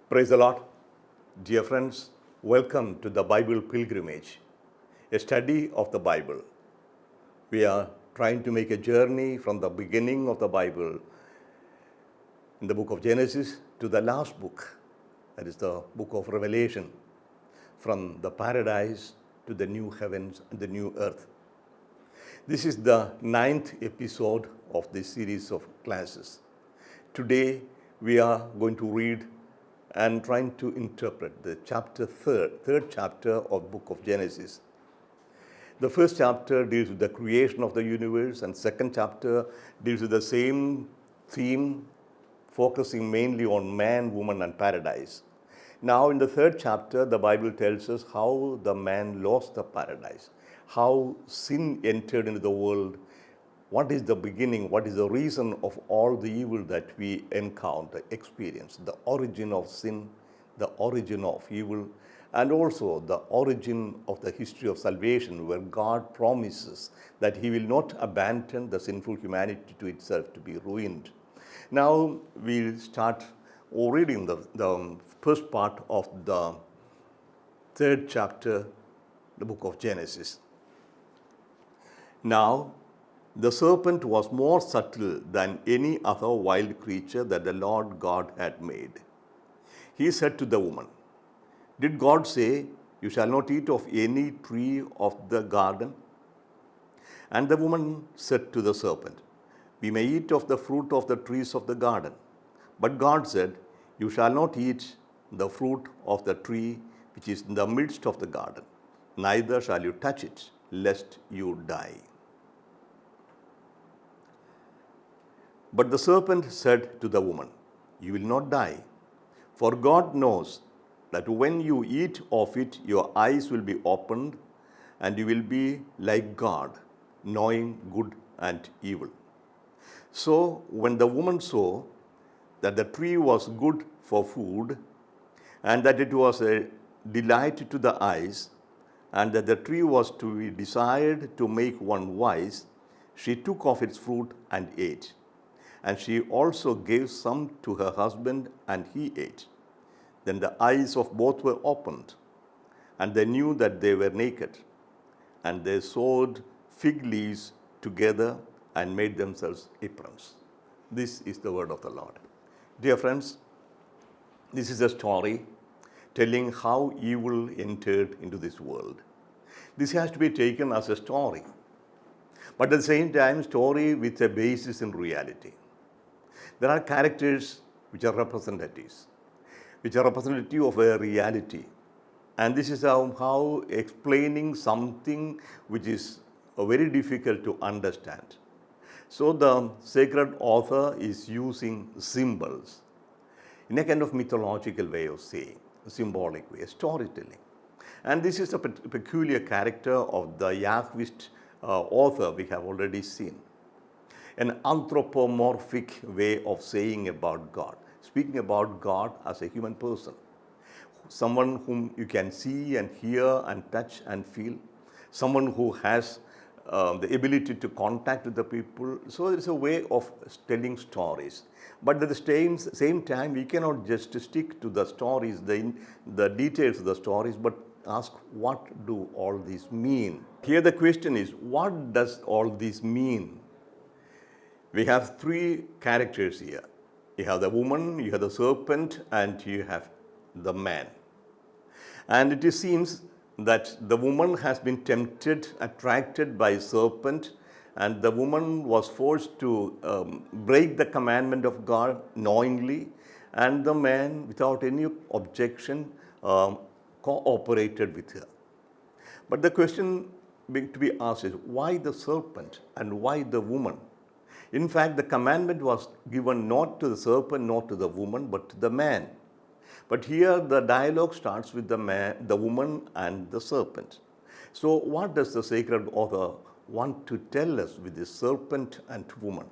Praise the Lord. Dear friends, welcome to the Bible Pilgrimage, a study of the Bible. We are trying to make a journey from the beginning of the Bible in the book of Genesis to the last book, that is the book of Revelation, from the paradise to the new heavens and the new earth. This is the 9th episode of this series of classes. Today we are going to read and trying to interpret the third chapter of book of Genesis. The first chapter deals with the creation of the universe, and second chapter deals with the same theme, focusing mainly on man, woman, and paradise. Now in the third chapter, the Bible tells us how the man lost the paradise, how sin entered into the world, what is the beginning, what is the reason of all the evil that we encounter, experience, the origin of sin, the origin of evil, and also the origin of the history of salvation, where God promises that He will not abandon the sinful humanity to itself to be ruined. Now we'll start reading the first part of the third chapter, the book of Genesis. Now, the serpent was more subtle than any other wild creature that the Lord God had made. He said to the woman, "Did God say, 'You shall not eat of any tree of the garden'?" And the woman said to the serpent, "We may eat of the fruit of the trees of the garden." But God said, "You shall not eat the fruit of the tree which is in the midst of the garden, neither shall you touch it, lest you die." But the serpent said to the woman, "You will not die, for God knows that when you eat of it, your eyes will be opened, and you will be like God, knowing good and evil." So when the woman saw that the tree was good for food, and that it was a delight to the eyes, and that the tree was to be desired to make one wise, she took of its fruit and ate. And she also gave some to her husband, and he ate. Then the eyes of both were opened, and they knew that they were naked. And they sewed fig leaves together and made themselves aprons. This is the word of the Lord. Dear friends, this is a story telling how evil entered into this world. This has to be taken as a story, but at the same time, story with a basis in reality. There are characters which are representative of a reality. And this is how explaining something which is very difficult to understand. So the sacred author is using symbols in a kind of mythological way of saying, a symbolic way, storytelling. And this is a peculiar character of the Yahwist author we have already seen. An anthropomorphic way of saying about God, speaking about God as a human person, someone whom you can see and hear and touch and feel, someone who has the ability to contact with the people. So it's a way of telling stories. But at the same time, we cannot just stick to the stories, the details of the stories, but ask, what do all these mean? Here the question is, what does all this mean? We have three characters here. You have the woman, you have the serpent, and you have the man. And it seems that the woman has been tempted, attracted by serpent, and the woman was forced to break the commandment of God knowingly, and the man, without any objection, cooperated with her. But the question to be asked is, why the serpent and why the woman? In fact, the commandment was given not to the serpent, not to the woman, but to the man. But here the dialogue starts with the woman and the serpent. So what does the sacred author want to tell us with this serpent and woman?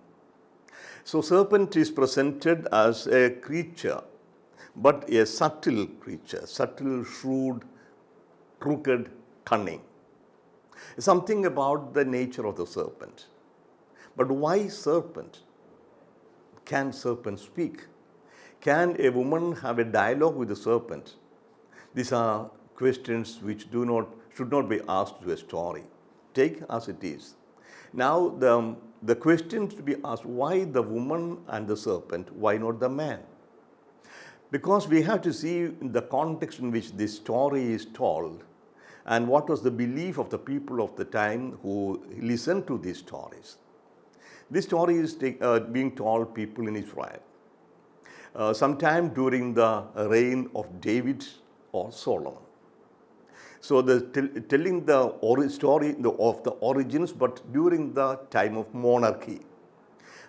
So serpent is presented as a creature, but a subtle creature, subtle, shrewd, crooked, cunning. Something about the nature of the serpent. But why serpent? Can serpent speak? Can a woman have a dialogue with the serpent? These are questions which should not be asked to a story. Take as it is. Now, the question to be asked, why the woman and the serpent? Why not the man? Because we have to see the context in which this story is told and what was the belief of the people of the time who listened to these stories. This story is being told people in Israel. Sometime during the reign of David or Solomon. So telling the story of the origins, but during the time of monarchy.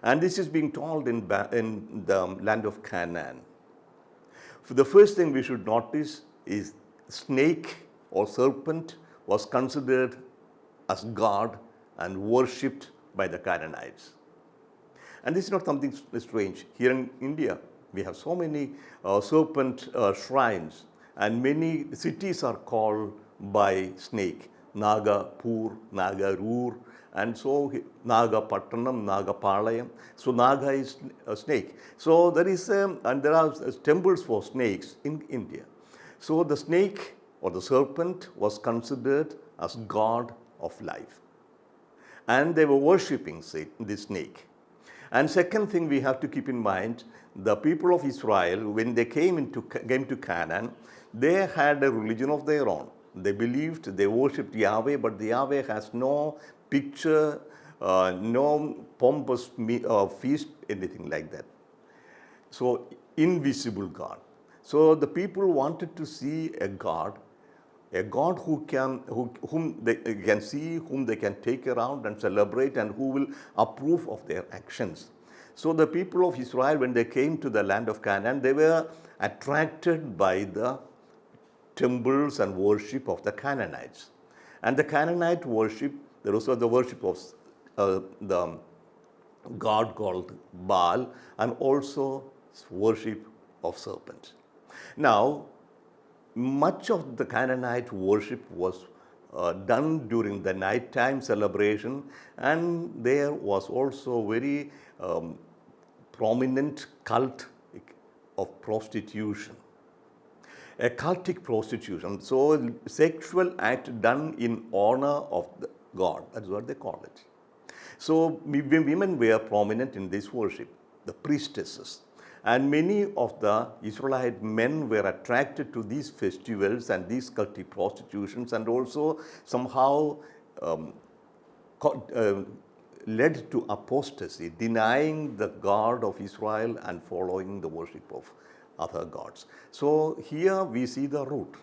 And this is being told in the land of Canaan. The first thing we should notice is snake or serpent was considered as God and worshipped by the Canaanites. And this is not something strange. Here in India, we have so many serpent shrines, and many cities are called by snake. Nagapur, Nagarur, and so Nagapattanam, Nagapalayam. So Naga is a snake. So there is and there are temples for snakes in India. So the snake or the serpent was considered as god of life, and they were worshipping the snake. And second thing we have to keep in mind, the people of Israel, when they came to Canaan, they had a religion of their own. They believed, they worshipped Yahweh, but the Yahweh has no picture, no pompous feast, anything like that. So, invisible God. So, the people wanted to see a God whom they can see, whom they can take around and celebrate, and who will approve of their actions. So the people of Israel, when they came to the land of Canaan, they were attracted by the temples and worship of the Canaanites. And the Canaanite worship, there was the worship of the god called Baal, and also worship of serpent. Now, much of the Canaanite worship was done during the nighttime celebration, and there was also very prominent cult of prostitution, a cultic prostitution. So, sexual act done in honor of the God, that's what they call it. So, women were prominent in this worship, the priestesses. And many of the Israelite men were attracted to these festivals and these cultic prostitutions, and also somehow led to apostasy, denying the God of Israel and following the worship of other gods. So here we see the root.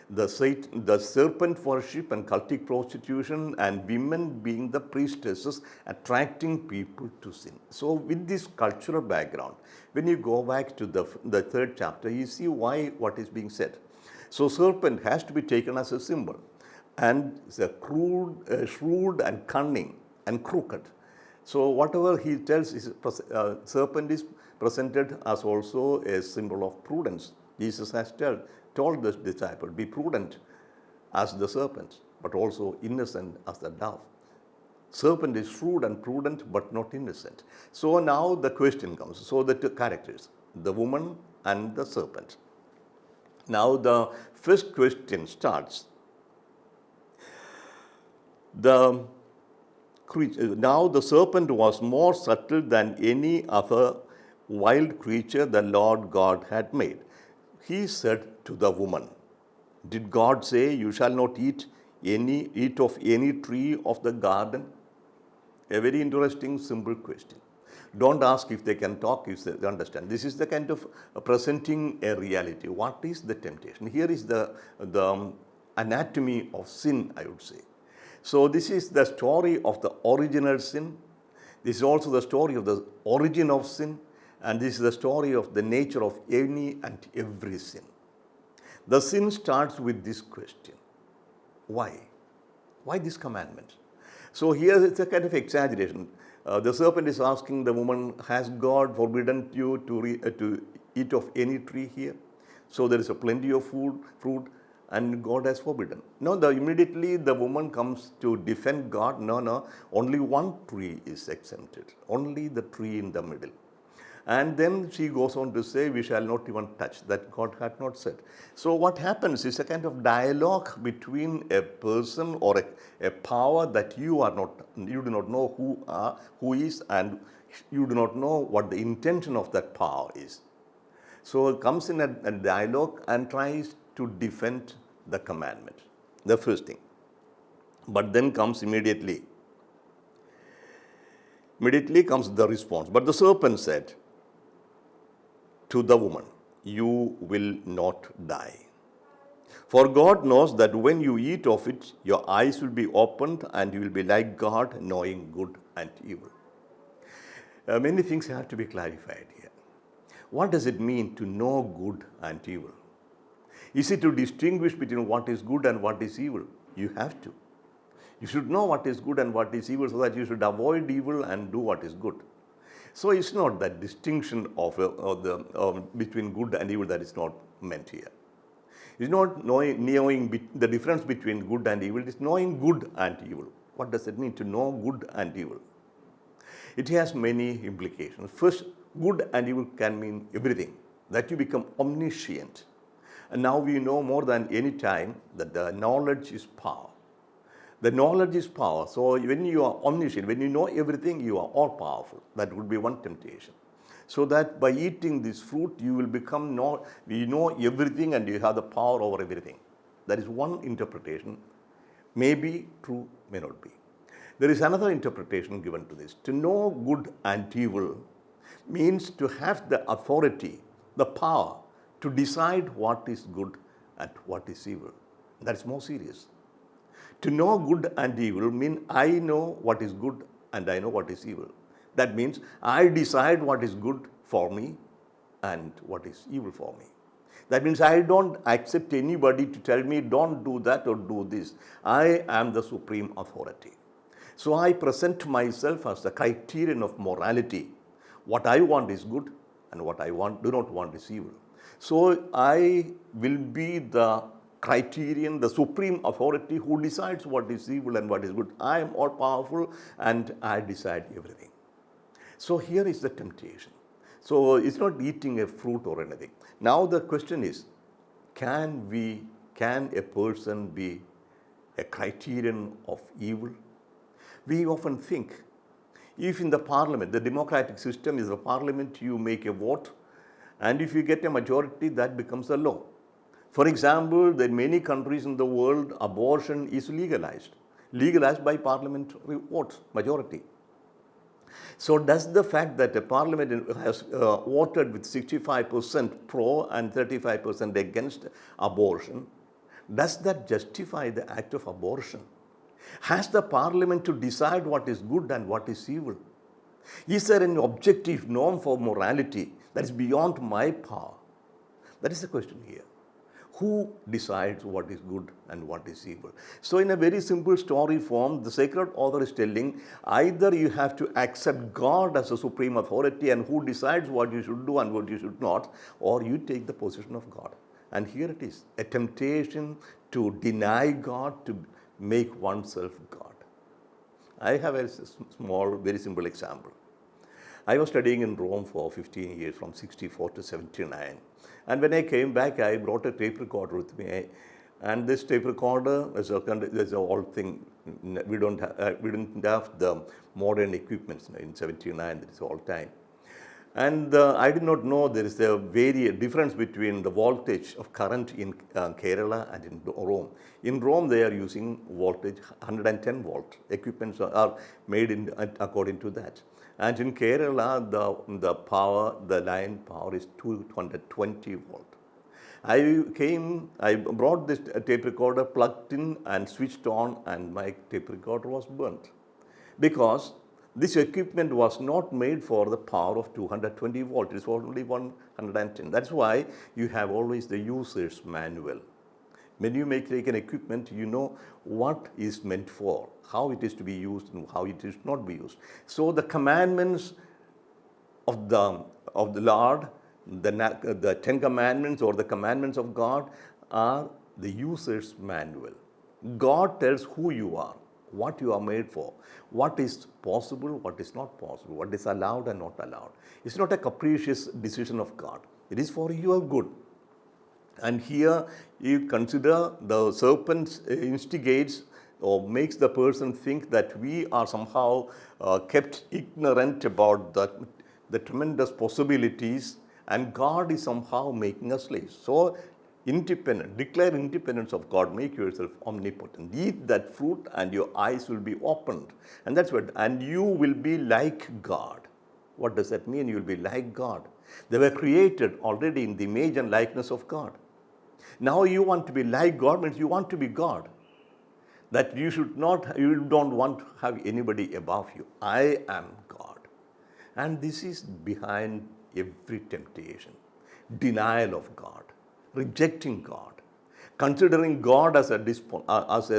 The serpent worship and cultic prostitution, and women being the priestesses, attracting people to sin. So with this cultural background, when you go back to the third chapter, you see what is being said. So serpent has to be taken as a symbol, and it's a shrewd and cunning and crooked. So whatever he tells, serpent is presented as also a symbol of prudence. Jesus has told the disciple, be prudent as the serpent, but also innocent as the dove. Serpent is shrewd and prudent, but not innocent. So now the question comes. So the two characters, the woman and the serpent. Now the first question starts. Now the serpent was more subtle than any other wild creature the Lord God had made. He said to the woman, did God say you shall not eat of any tree of the garden? A very interesting, simple question. Don't ask if they can talk, if they understand. This is the kind of presenting a reality. What is the temptation? Here is the anatomy of sin, I would say. So this is the story of the original sin. This is also the story of the origin of sin. And this is the story of the nature of any and every sin. The sin starts with this question. Why? Why this commandment? So here it's a kind of exaggeration. The serpent is asking the woman, has God forbidden you to eat of any tree here? So there is a plenty of fruit, and God has forbidden. No, immediately the woman comes to defend God. No, only one tree is exempted. Only the tree in the middle. And then she goes on to say, we shall not even touch, that God had not said. So what happens is a kind of dialogue between a person or a power that you do not know who is, and you do not know what the intention of that power is. So it comes in a dialogue and tries to defend the commandment, the first thing. But then comes immediately comes the response. But the serpent said to the woman, you will not die. For God knows that when you eat of it, your eyes will be opened and you will be like God, knowing good and evil. Many things have to be clarified here. What does it mean to know good and evil? Is it to distinguish between what is good and what is evil? You have to. You should know what is good and what is evil so that you should avoid evil and do what is good. So it's not that distinction between good and evil that is not meant here. It's not knowing the difference between good and evil. It's knowing good and evil. What does it mean to know good and evil? It has many implications. First, good and evil can mean everything, that you become omniscient. And now we know more than any time that the knowledge is power. The knowledge is power. So when you are omniscient, when you know everything, you are all powerful. That would be one temptation. So that by eating this fruit, you will become you know everything and you have the power over everything. That is one interpretation. May be true, may not be. There is another interpretation given to this. To know good and evil means to have the authority, the power to decide what is good and what is evil. That is more serious. To know good and evil means I know what is good and I know what is evil. That means I decide what is good for me and what is evil for me. That means I don't accept anybody to tell me don't do that or do this. I am the supreme authority. So I present myself as the criterion of morality. What I want is good and what I do not want is evil. So I will be the criterion, the supreme authority who decides what is evil and what is good. I am all powerful and I decide everything. So here is the temptation. So it's not eating a fruit or anything. Now the question is, can a person be a criterion of evil? We often think, if in the parliament, the democratic system is the parliament, you make a vote, and if you get a majority, that becomes a law. For example, in many countries in the world, abortion is legalized by parliamentary votes, majority. So does the fact that the parliament has voted with 65% pro and 35% against abortion, does that justify the act of abortion? Has the parliament to decide what is good and what is evil? Is there an objective norm for morality that is beyond my power? That is the question here. Who decides what is good and what is evil? So in a very simple story form, the sacred author is telling either you have to accept God as a supreme authority and who decides what you should do and what you should not, or you take the position of God. And here it is, a temptation to deny God, to make oneself God. I have a small, very simple example. I was studying in Rome for 15 years, from 64 to 79. And when I came back, I brought a tape recorder with me. And this tape recorder is an old thing. We didn't have the modern equipment in 79, that is all time. And I did not know there is a difference between the voltage of current in Kerala and in Rome. In Rome, they are using voltage 110 volt. Equipments are made according to that. And in Kerala, the line power is 220 volt. I brought this tape recorder, plugged in and switched on, and my tape recorder was burnt. Because this equipment was not made for the power of 220 volt. It is only 110. That's why you have always the user's manual. When you take an equipment, you know what is meant for, how it is to be used and how it is not be used. So the commandments of the Lord, the 10 commandments or the commandments of God are the user's manual. God tells who you are, what you are made for, what is possible, what is not possible, what is allowed and not allowed. It's not a capricious decision of God. It is for your good. And here you consider the serpent instigates or makes the person think that we are somehow kept ignorant about the tremendous possibilities, and God is somehow making us slaves. So independent, declare independence of God, make yourself omnipotent. Eat that fruit and your eyes will be opened. And that's what, and you will be like God. What does that mean? You will be like God. They were created already in the image and likeness of God. Now you want to be like God means you want to be God. That you don't want to have anybody above you. I am God. And this is behind every temptation. Denial of God, rejecting God, considering God as a despot, as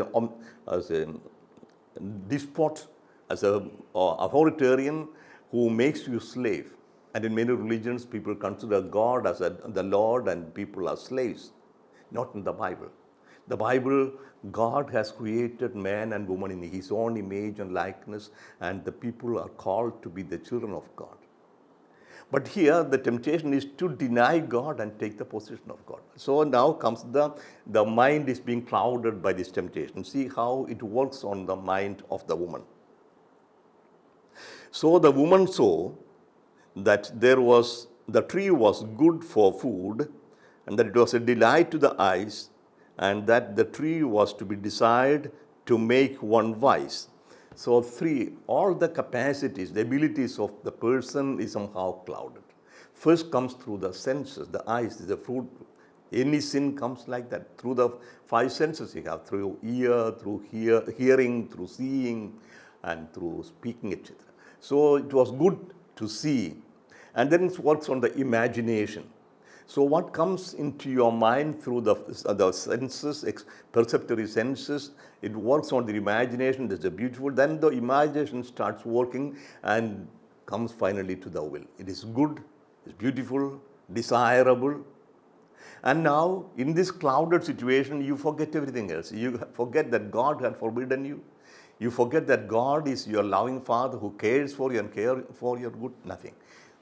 a authoritarian who makes you slave. And in many religions, people consider God as the Lord and people are slaves. Not in the Bible. The Bible, God has created man and woman in His own image and likeness, and the people are called to be the children of God. But here, the temptation is to deny God and take the position of God. So now comes the mind is being clouded by this temptation. See how it works on the mind of the woman. So the woman saw that the tree was good for food, and that it was a delight to the eyes, and that the tree was to be desired to make one wise. So all the capacities, the abilities of the person is somehow clouded. First comes through the senses, the eyes, the fruit. Any sin comes like that, through the 5 senses you have, through ear, through hearing, through seeing, and through speaking, etc. So it was good to see. And then it works on the imagination. So what comes into your mind through the senses, perceptory senses, it works on the imagination, that's beautiful. Then the imagination starts working and comes finally to the will. It is good, it's beautiful, desirable. And now, in this clouded situation, you forget everything else. You forget that God had forbidden you. You forget that God is your loving Father who cares for you and cares for your good. Nothing.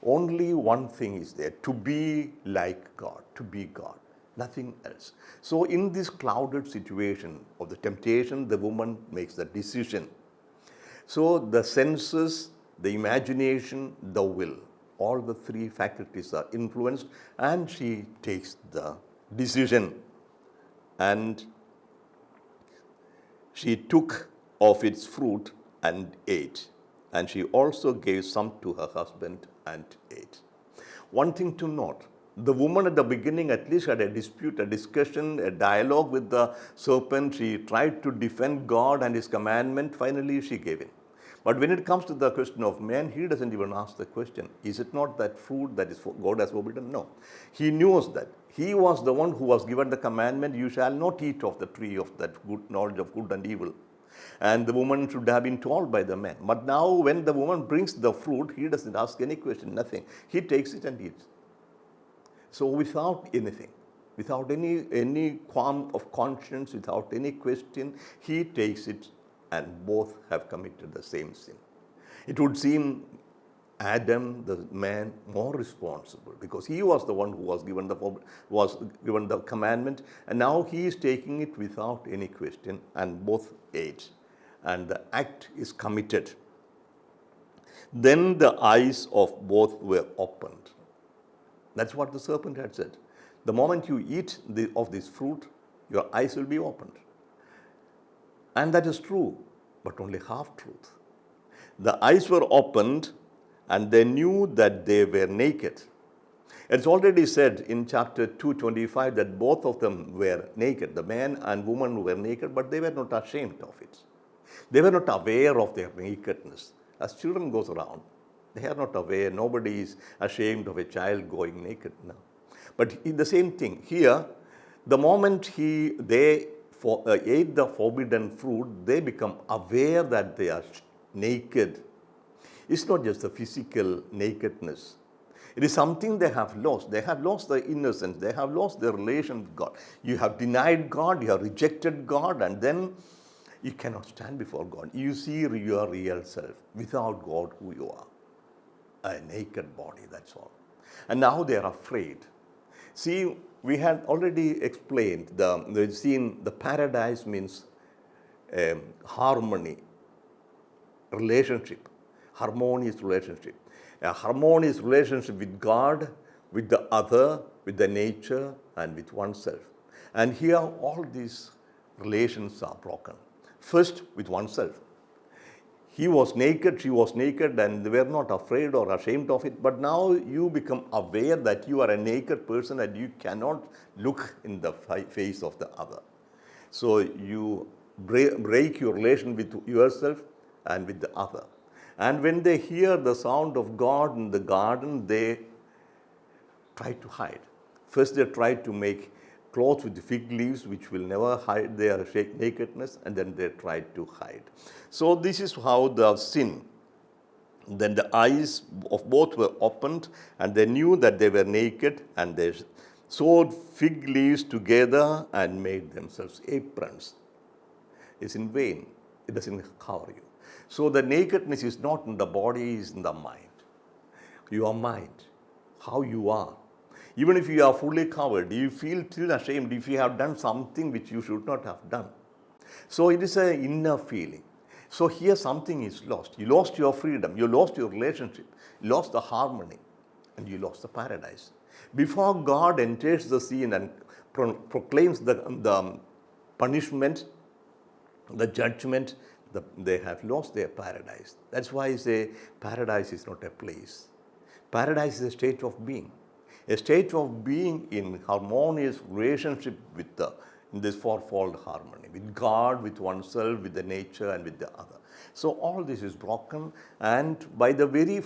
Only one thing is there, to be like God, to be God, nothing else. So in this clouded situation of the temptation, the woman makes the decision. So the senses, the imagination, the will, all the 3 faculties are influenced, and she takes the decision. And she took of its fruit and ate. And she also gave some to her husband and ate. One thing to note, the woman at the beginning at least had a dispute, a discussion, a dialogue with the serpent. She tried to defend God and His commandment. Finally, she gave in. But when it comes to the question of man, he doesn't even ask the question, is it not that fruit that is God has forbidden? No. He knows that. He was the one who was given the commandment, you shall not eat of the tree of that good knowledge of good and evil. And the woman should have been told by the man. But now when the woman brings the fruit, he doesn't ask any question, nothing. He takes it and eats. So without anything, without any qualm of conscience, without any question, he takes it, and both have committed the same sin. It would seem Adam, the man, more responsible because he was the one who was given the commandment, and now he is taking it without any question, and both ate, and the act is committed. Then the eyes of both were opened. That's what the serpent had said. The moment you eat of this fruit, your eyes will be opened. And that is true, but only half truth. The eyes were opened, and they knew that they were naked. It's already said in chapter 2:25 that both of them were naked. The man and woman were naked, but they were not ashamed of it. They were not aware of their nakedness. As children goes around, they are not aware. Nobody is ashamed of a child going naked now. But in the same thing here, the moment they ate the forbidden fruit, they become aware that they are naked. It's not just the physical nakedness. It is something they have lost. They have lost their innocence. They have lost their relation with God. You have denied God. You have rejected God. And then you cannot stand before God. You see your real self without God who you are. A naked body, that's all. And now they are afraid. See, we had already explained the paradise means harmony, relationship, harmonious relationship. A harmonious relationship with God, with the other, with the nature, and with oneself. And here all these relations are broken. First, with oneself. He was naked, she was naked, and they were not afraid or ashamed of it. But now you become aware that you are a naked person and you cannot look in the face of the other. So you break your relation with yourself and with the other. And when they hear the sound of God in the garden, they try to hide. First, they try to make clothes with fig leaves, which will never hide their nakedness, and then they try to hide. So this is how the sin. Then the eyes of both were opened, and they knew that they were naked, and they sewed fig leaves together and made themselves aprons. It's in vain. It doesn't cover you. So the nakedness is not in the body, it's in the mind. Your mind, how you are. Even if you are fully covered, you feel still ashamed if you have done something which you should not have done. So it is an inner feeling. So here something is lost. You lost your freedom, you lost your relationship, you lost the harmony, and you lost the paradise. Before God enters the scene and proclaims the punishment, the judgment, they have lost their paradise. That's why I say paradise is not a place. Paradise is a state of being. A state of being in harmonious relationship with in this fourfold harmony, with God, with oneself, with the nature, and with the other. So all this is broken, and by the very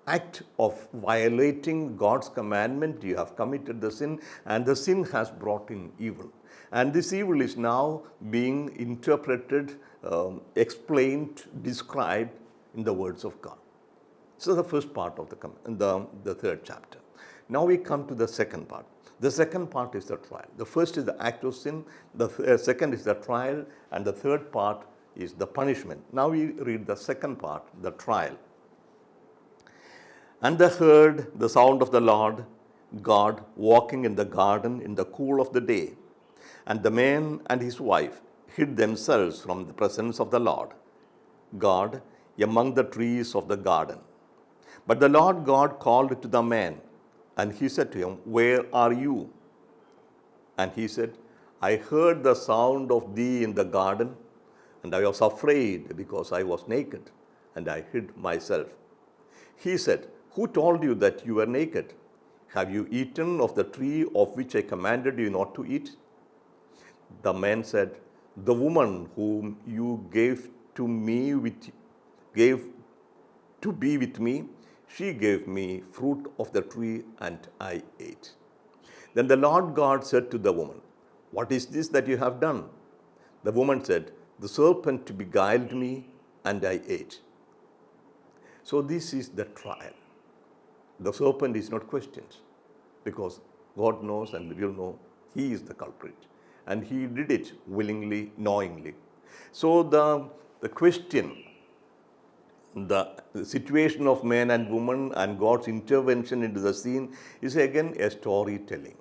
act of violating God's commandment, you have committed the sin, and the sin has brought in evil. And this evil is now being interpreted, explained, described in the words of God. So the first part of the third chapter. Now we come to the second part. The second part is the trial. The first is the act of sin, the second is the trial, and the third part is the punishment. Now we read the second part, the trial. And they heard the sound of the Lord God walking in the garden in the cool of the day. And the man and his wife hid themselves from the presence of the Lord God among the trees of the garden. But the Lord God called to the man, and he said to him, "Where are you?" And he said, "I heard the sound of thee in the garden, and I was afraid because I was naked, and I hid myself." He said, "Who told you that you were naked? Have you eaten of the tree of which I commanded you not to eat?" The man said, "The woman whom you gave to be with me, she gave me fruit of the tree, and I ate." Then the Lord God said to the woman, "What is this that you have done?" The woman said, "The serpent beguiled me, and I ate." So this is the trial. The serpent is not questioned because God knows and will know he is the culprit. And he did it willingly, knowingly. So the question, the situation of man and woman and God's intervention into the scene is again a storytelling.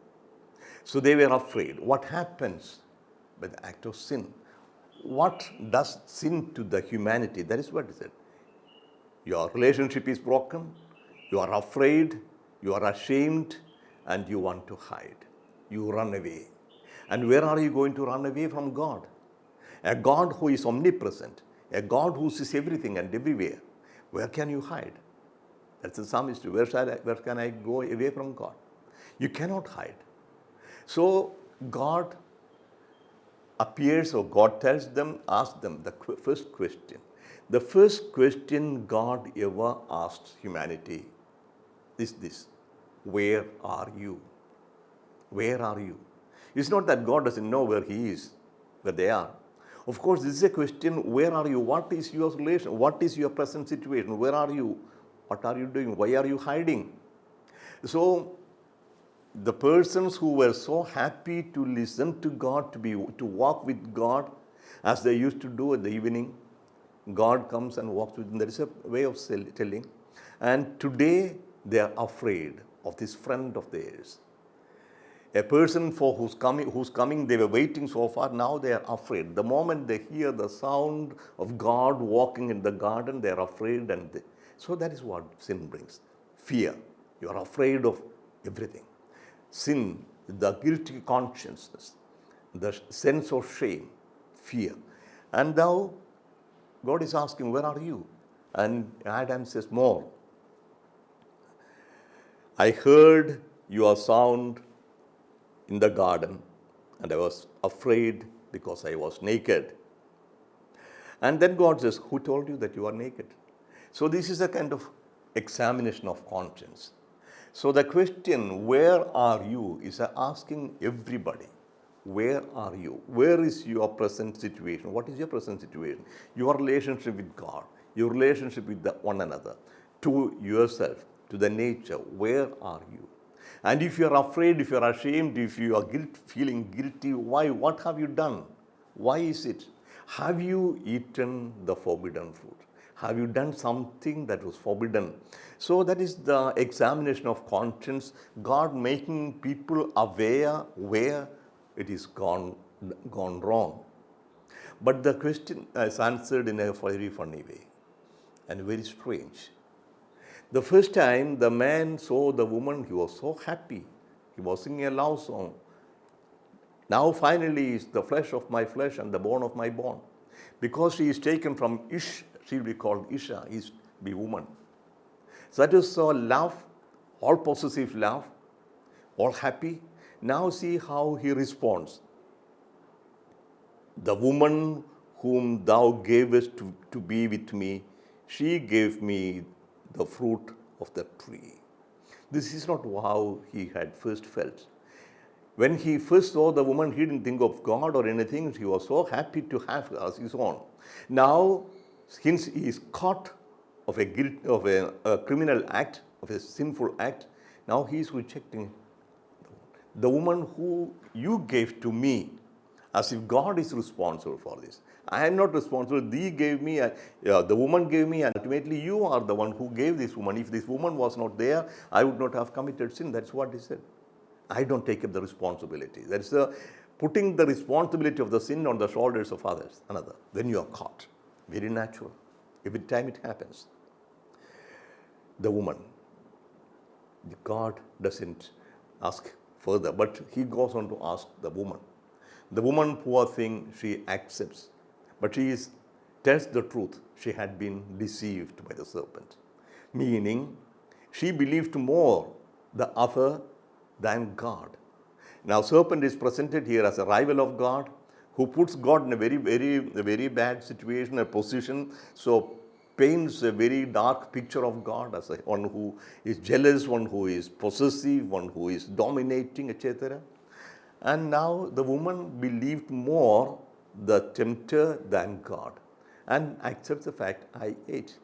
So they were afraid. What happens by the act of sin? What does sin to the humanity? That is what it said. Your relationship is broken, you are afraid, you are ashamed, and you want to hide. You run away. And where are you going to run away from God? A God who is omnipresent, a God who sees everything and everywhere. Where can you hide? That's the psalmist. Where can I go away from God? You cannot hide. So God appears, or God tells them, asks them the first question. The first question God ever asked humanity is this: where are you? Where are you? It's not that God doesn't know where he is, where they are. Of course, this is a question: where are you? What is your relation? What is your present situation? Where are you? What are you doing? Why are you hiding? So the persons who were so happy to listen to God, to walk with God, As they used to do at the evening, God comes and walks with them. There is a way of telling. And today they are afraid of this friend of theirs. A person for who's coming, they were waiting so far, now they are afraid. The moment they hear the sound of God walking in the garden, they are afraid. So that is what sin brings. Fear. You are afraid of everything. Sin, the guilty consciousness, the sense of shame, fear. And now God is asking, where are you? And Adam says, more. I heard your sound in the garden, and I was afraid because I was naked. And then God says, who told you that you are naked? So this is a kind of examination of conscience. So the question, where are you, is asking everybody, where are you? Where is your present situation? What is your present situation? Your relationship with God, your relationship with one another, to yourself, to the nature, where are you? And if you are afraid, if you are ashamed, if you are feeling guilty, why? What have you done? Why is it? Have you eaten the forbidden fruit? Have you done something that was forbidden? So that is the examination of conscience, God making people aware where it is gone wrong. But the question is answered in a very funny way and very strange. The first time the man saw the woman, he was so happy. He was singing a love song. Now finally is the flesh of my flesh and the bone of my bone. Because she is taken from Ish, she will be called Isha, is be woman. So that is love, all possessive love, all happy. Now see how he responds. The woman whom thou gavest to be with me, she gave me the fruit of the tree. This is not how he had first felt. When he first saw the woman, he didn't think of God or anything. He was so happy to have her as his own. Now, since he is caught of a criminal act, of a sinful act, now he is rejecting the woman who you gave to me, as if God is responsible for this. I am not responsible. Thee gave me, the woman gave me, and ultimately you are the one who gave this woman. If this woman was not there, I would not have committed sin. That's what he said. I don't take up the responsibility. That's putting the responsibility of the sin on the shoulders of others, another. When you are caught, very natural. Every time it happens. The woman, God doesn't ask further, but he goes on to ask the woman. The woman, poor thing, she accepts, but she tells the truth. She had been deceived by the serpent, meaning she believed more the other than God. Now, serpent is presented here as a rival of God, who puts God in a very bad situation, a position. So paints a very dark picture of God as one who is jealous, one who is possessive, one who is dominating, etc. And now the woman believed more the tempter than God and accepts the fact, I ate.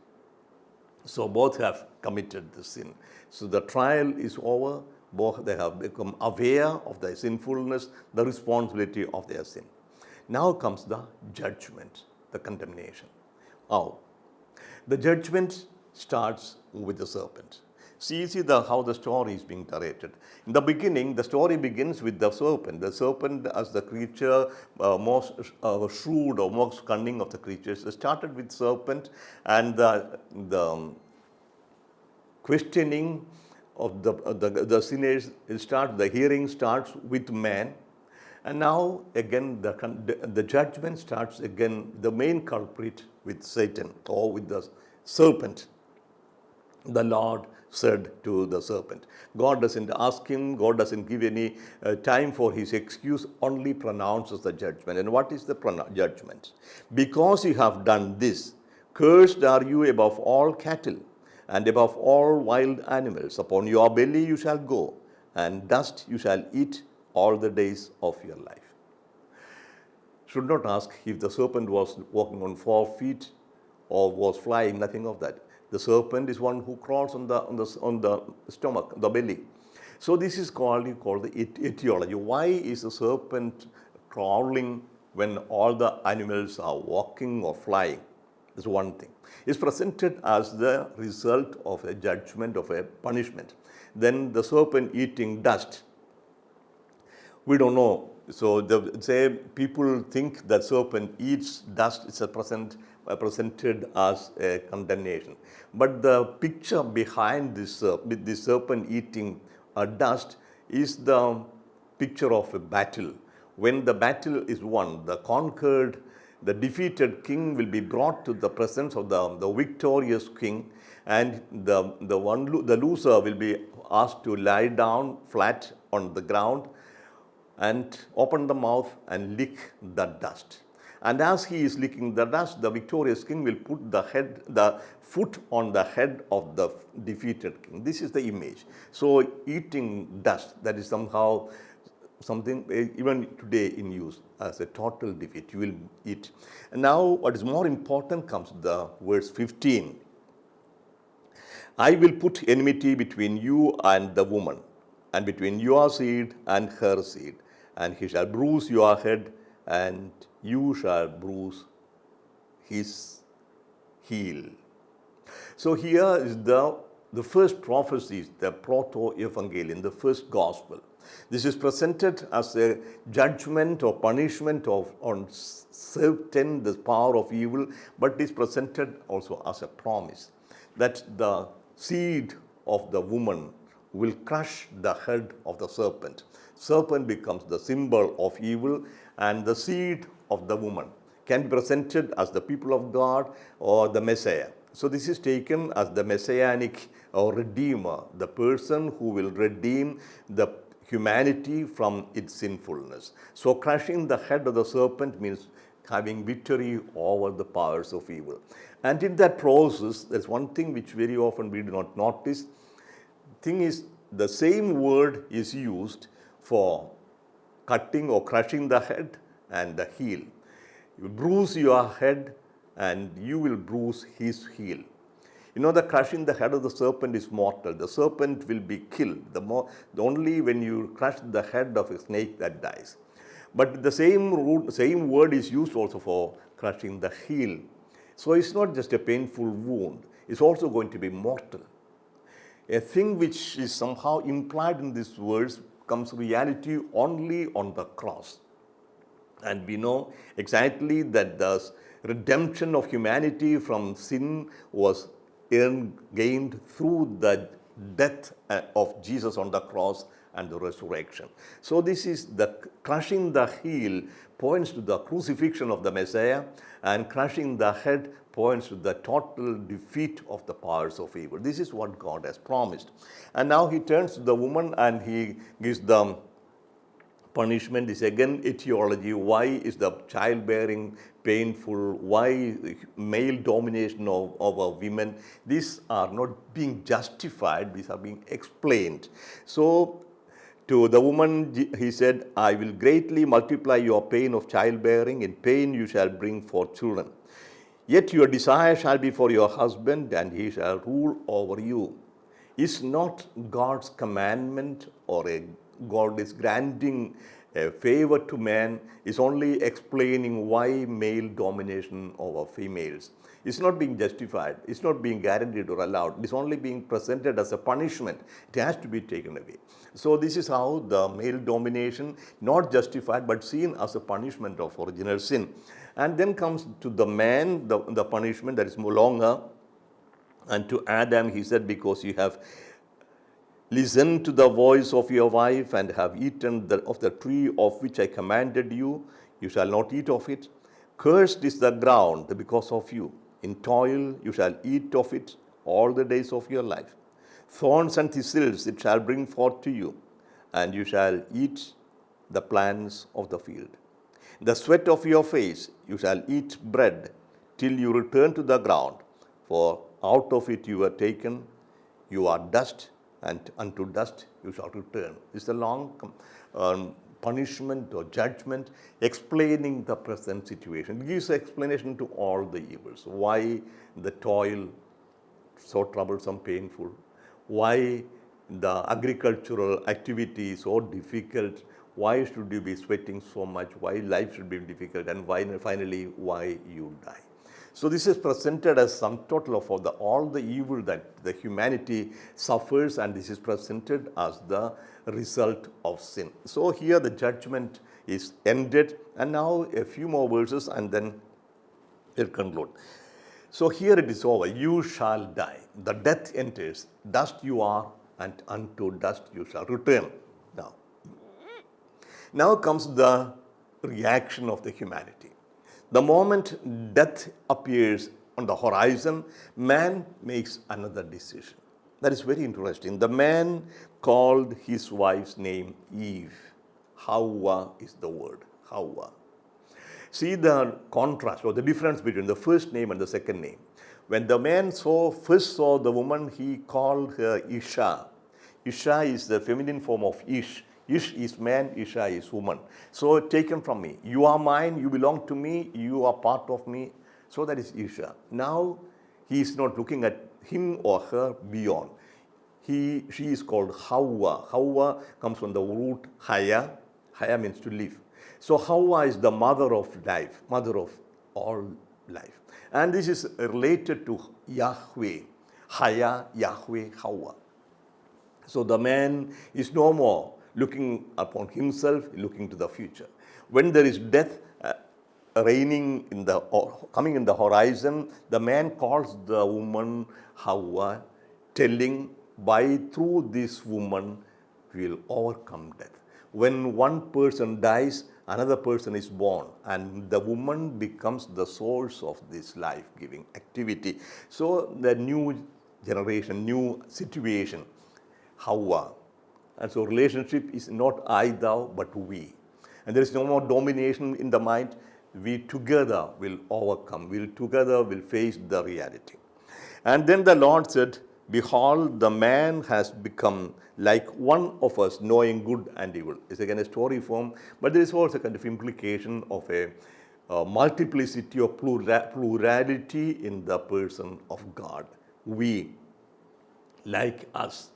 So both have committed the sin. So the trial is over. Both they have become aware of their sinfulness, the responsibility of their sin. Now comes the judgment, the condemnation. Now, the judgment starts with the serpent. See how the story is being narrated. In the beginning, the story begins with the serpent. The serpent as the creature most shrewd or most cunning of the creatures. It started with serpent, and the questioning of the sinners the hearing starts with man. And now again the judgment starts again, the main culprit with Satan or with the serpent. The Lord said to the serpent. God doesn't ask him, God doesn't give any time for his excuse, only pronounces the judgment. And what is the judgment? Because you have done this, cursed are you above all cattle and above all wild animals. Upon your belly you shall go, and dust you shall eat all the days of your life. Should not ask if the serpent was walking on 4 feet or was flying, nothing of that. The serpent is one who crawls on the stomach, the belly. So this is called the etiology. Why is the serpent crawling when all the animals are walking or flying. That's one thing. It's presented as the result of a judgment, of a punishment. Then the serpent eating dust. We don't know. So say people think that serpent eats dust. It's presented as a condemnation. But the picture behind this, with the serpent eating dust, is the picture of a battle. When the battle is won, the conquered, the defeated king will be brought to the presence of the victorious king, and the loser will be asked to lie down flat on the ground and open the mouth and lick the dust. And as he is licking the dust, the victorious king will put the foot on the head of the defeated king. This is the image. So eating dust, that is somehow something even today in use as a total defeat. You will eat. And now what is more important comes the verse 15. I will put enmity between you and the woman, and between your seed and her seed, and he shall bruise your head, and you shall bruise his heel. So here is the first prophecy, the proto-evangelion, the first gospel. This is presented as a judgment or punishment on Satan, the power of evil, but is presented also as a promise that the seed of the woman will crush the head of the serpent. Serpent becomes the symbol of evil, and the seed of the woman can be presented as the people of God or the Messiah. So this is taken as the messianic or redeemer, the person who will redeem the humanity from its sinfulness. So crushing the head of the serpent means having victory over the powers of evil. And in that process, there's one thing which very often we do not notice. Thing is, the same word is used for cutting or crushing the head and the heel. You bruise your head and you will bruise his heel. You know, the crushing the head of the serpent is mortal. The serpent will be killed. Only when you crush the head of a snake that dies. But the same word is used also for crushing the heel. So it's not just a painful wound. It's also going to be mortal. A thing which is somehow implied in this verse comes reality only on the cross. And we know exactly that the redemption of humanity from sin was gained through the death of Jesus on the cross and the resurrection. So this is the crushing the heel points to the crucifixion of the Messiah, and crushing the head points to the total defeat of the powers of evil. This is what God has promised. And now he turns to the woman and he gives the punishment. Is again etiology. Why is the childbearing painful? Why male domination over women? These are not being justified. These are being explained. So to the woman, he said, I will greatly multiply your pain of childbearing. In pain you shall bring forth children. Yet your desire shall be for your husband, and he shall rule over you. Is not God's commandment, or God is granting a favor to man, is only explaining why male domination over females? It's not being justified. It's not being guaranteed or allowed. It's only being presented as a punishment. It has to be taken away. So this is how the male domination, not justified, but seen as a punishment of original sin. And then comes to the man, the punishment that is no longer. And to Adam, he said, because you have listened to the voice of your wife and have eaten of the tree of which I commanded you, you shall not eat of it. Cursed is the ground because of you. In toil you shall eat of it all the days of your life. Thorns and thistles it shall bring forth to you, and you shall eat the plants of the field. The sweat of your face you shall eat bread till you return to the ground, for out of it you were taken, you are dust, and unto dust you shall return. It's a long punishment or judgment explaining the present situation. It gives explanation to all the evils. Why the toil so troublesome, painful? Why the agricultural activity so difficult? why should you be sweating so much, why life should be difficult, and why finally why you die. So this is presented as sum total of all the evil that the humanity suffers, and this is presented as the result of sin. So here the judgment is ended, and now a few more verses and then we'll conclude. So here it is over. You shall die. The death enters. Dust you are, and unto dust you shall return. Now comes the reaction of the humanity. The moment death appears on the horizon, man makes another decision. That is very interesting. The man called his wife's name Eve. Hawa is the word. Hawa. See the contrast or the difference between the first name and the second name. When the man first saw the woman, he called her Isha. Isha is the feminine form of Ish. Ish is man, Isha is woman. So taken from me. You are mine, you belong to me, you are part of me. So that is Isha. Now he is not looking at him or her beyond. She is called Hawa. Hawa comes from the root Haya. Haya means to live. So Hawa is the mother of life, mother of all life. And this is related to Yahweh. Haya, Yahweh, Hawa. So the man is no more looking upon himself, looking to the future. When there is death reigning coming in the horizon, the man calls the woman Hawa, telling, through this woman we will overcome death. When one person dies, another person is born, and the woman becomes the source of this life-giving activity. So the new generation, new situation, Hawa. And so relationship is not I, thou, but we. And there is no more domination in the mind. We together will overcome. Together will face the reality. And then the Lord said, behold, the man has become like one of us, knowing good and evil. It's again a story form, but there is also a kind of implication of a multiplicity or plurality in the person of God. We, like us.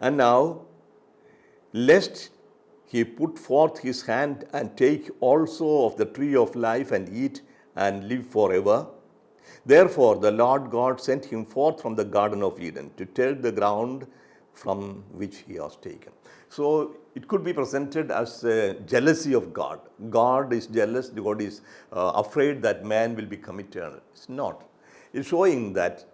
And now, lest he put forth his hand and take also of the tree of life and eat and live forever. Therefore, the Lord God sent him forth from the Garden of Eden to till the ground from which he was taken. So it could be presented as a jealousy of God. God is jealous. God is afraid that man will become eternal. It's not. It's showing that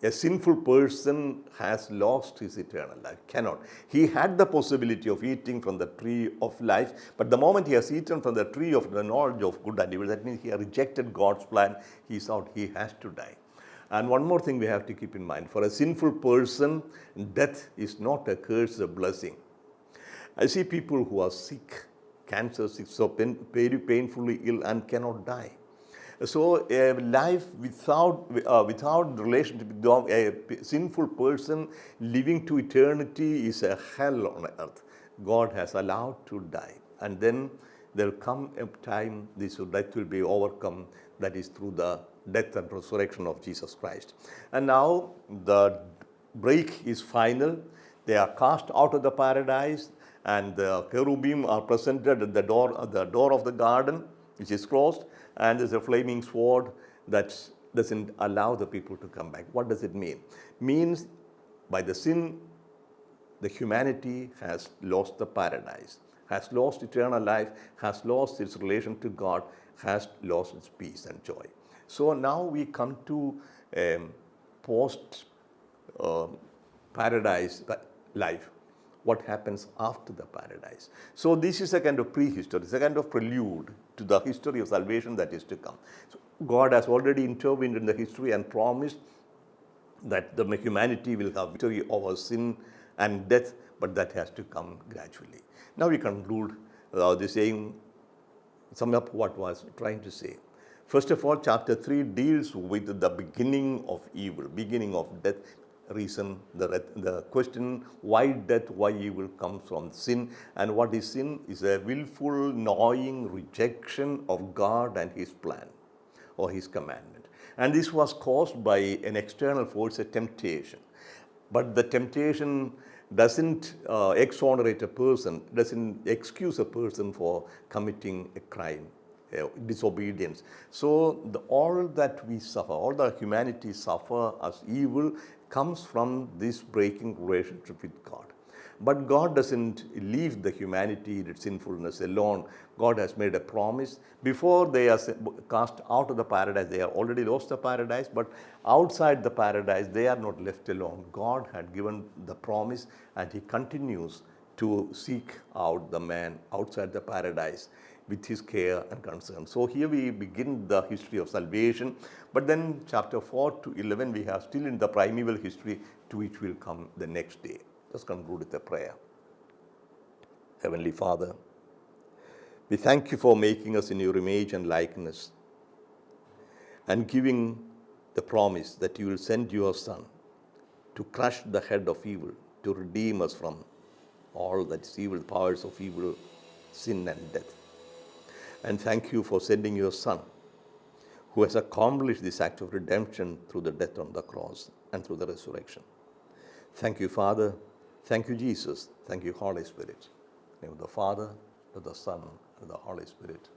a sinful person has lost his eternal life. Cannot. He had the possibility of eating from the tree of life, but the moment he has eaten from the tree of the knowledge of good and evil, that means he has rejected God's plan. He's out. He has to die. And one more thing we have to keep in mind. For a sinful person, death is not a curse, a blessing. I see people who are sick, cancer sick, so very painfully ill and cannot die. So a life without relationship with a sinful person living to eternity is a hell on earth. God has allowed to die. And then there will come a time this death will be overcome, that is through the death and resurrection of Jesus Christ. And now the break is final. They are cast out of the paradise, and the cherubim are presented at the door of the garden, which is closed, and there's a flaming sword that doesn't allow the people to come back. What does it mean? Means by the sin, the humanity has lost the paradise, has lost eternal life, has lost its relation to God, has lost its peace and joy. So now we come to post paradise life. What happens after the paradise? So this is a kind of prehistory, it's a kind of prelude to the history of salvation that is to come. So God has already intervened in the history and promised that the humanity will have victory over sin and death, but that has to come gradually. Now we conclude the saying, sum up what was trying to say. First of all, chapter 3 deals with the beginning of evil, beginning of death. Reason, the question, why death, why evil, comes from sin. And what is sin? Is a willful, gnawing rejection of God and his plan or his commandment. And this was caused by an external force, a temptation. But the temptation doesn't exonerate a person, doesn't excuse a person for committing a crime, disobedience. So all that we suffer, all the humanity suffer as evil comes from this breaking relationship with God. But God doesn't leave the humanity, its sinfulness alone. God has made a promise. Before they are cast out of the paradise, they have already lost the paradise, but outside the paradise, they are not left alone. God had given the promise, and He continues to seek out the man outside the paradise with His care and concern. So here we begin the history of salvation, but then chapter 4 to 11, we have still in the primeval history to which will come the next day. Let's conclude with a prayer. Heavenly Father, we thank you for making us in your image and likeness and giving the promise that you will send your Son to crush the head of evil, to redeem us from all that is evil, powers of evil, sin and death. And thank you for sending your Son, who has accomplished this act of redemption through the death on the cross and through the resurrection. Thank you, Father. Thank you, Jesus. Thank you, Holy Spirit. In the name of the Father, of the Son, and the Holy Spirit.